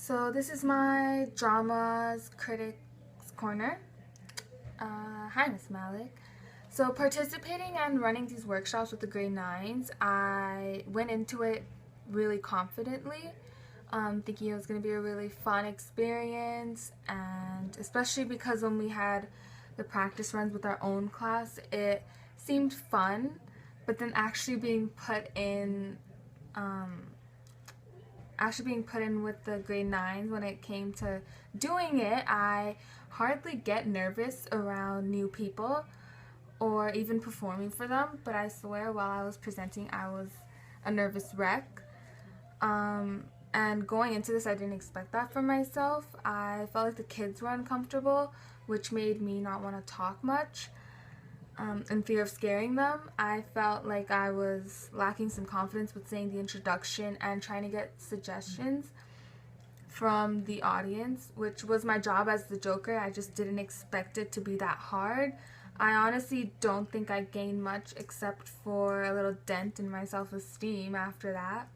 So this is my Dramas Critics Corner. Hi, Miss Malik. So participating and running these workshops with the grade 9s, I went into it really confidently, thinking it was going to be a really fun experience, and especially because when we had the practice runs with our own class, it seemed fun, but then actually being put in with the grade 9s, when it came to doing it, I hardly get nervous around new people or even performing for them, but I swear while I was presenting I was a nervous wreck. And going into this, I didn't expect that from myself. I felt like the kids were uncomfortable, which made me not want to talk much. In fear of scaring them, I felt like I was lacking some confidence with saying the introduction and trying to get suggestions from the audience, which was my job as the Joker. I just didn't expect it to be that hard. I honestly don't think I gained much except for a little dent in my self-esteem after that,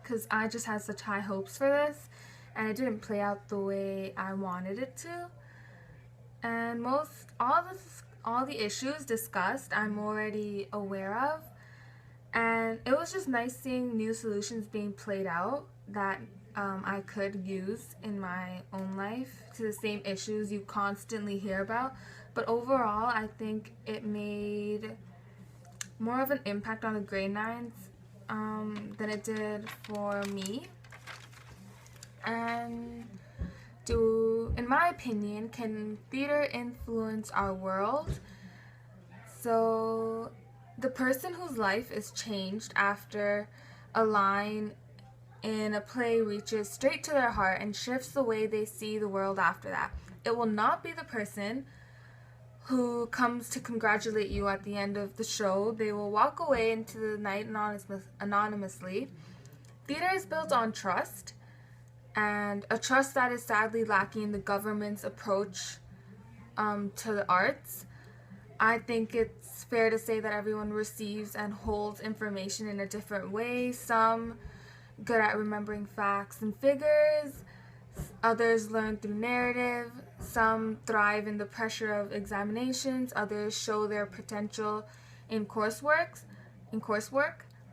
because I just had such high hopes for this, and it didn't play out the way I wanted it to. And all the issues discussed I'm already aware of, and it was just nice seeing new solutions being played out that I could use in my own life to the same issues you constantly hear about. But overall, I think it made more of an impact on the grade 9s than it did for me. And in my opinion, can theater influence our world? So the person whose life is changed after a line in a play reaches straight to their heart and shifts the way they see the world after that. It will not be the person who comes to congratulate you at the end of the show. They will walk away into the night anonymously. Theater is built on trust, and a trust that is sadly lacking in the government's approach to the arts. I think it's fair to say that everyone receives and holds information in a different way. Some good at remembering facts and figures, others learn through narrative, some thrive in the pressure of examinations, others show their potential in coursework.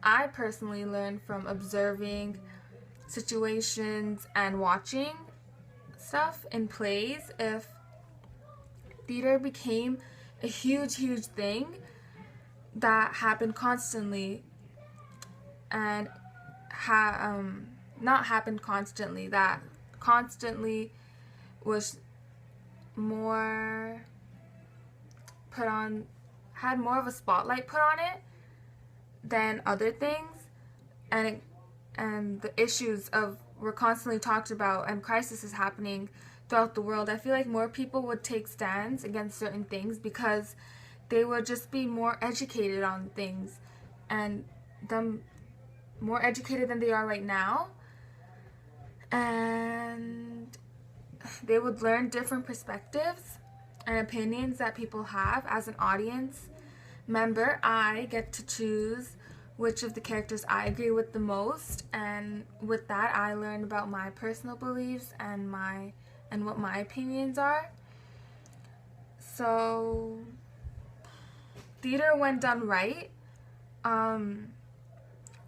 I personally learn from observing situations and watching stuff in plays. If theater became a huge thing that happened constantly and not happened constantly, that constantly was more had more of a spotlight put on it than other things, and the issues were constantly talked about, and crisis is happening throughout the world, I feel like more people would take stands against certain things because they would just be more educated on things, and them more educated than they are right now, and they would learn different perspectives and opinions that people have. As an audience member, I get to choose which of the characters I agree with the most, and with that I learn about my personal beliefs and what my opinions are. So theater, when done right,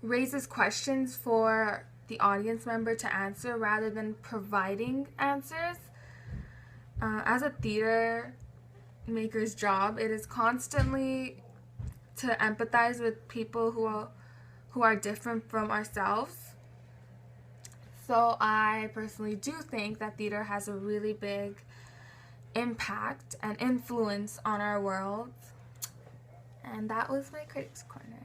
raises questions for the audience member to answer rather than providing answers. As a theater maker's job, it is constantly to empathize with people who are different from ourselves. So I personally do think that theater has a really big impact and influence on our world. And that was my Critics Corner.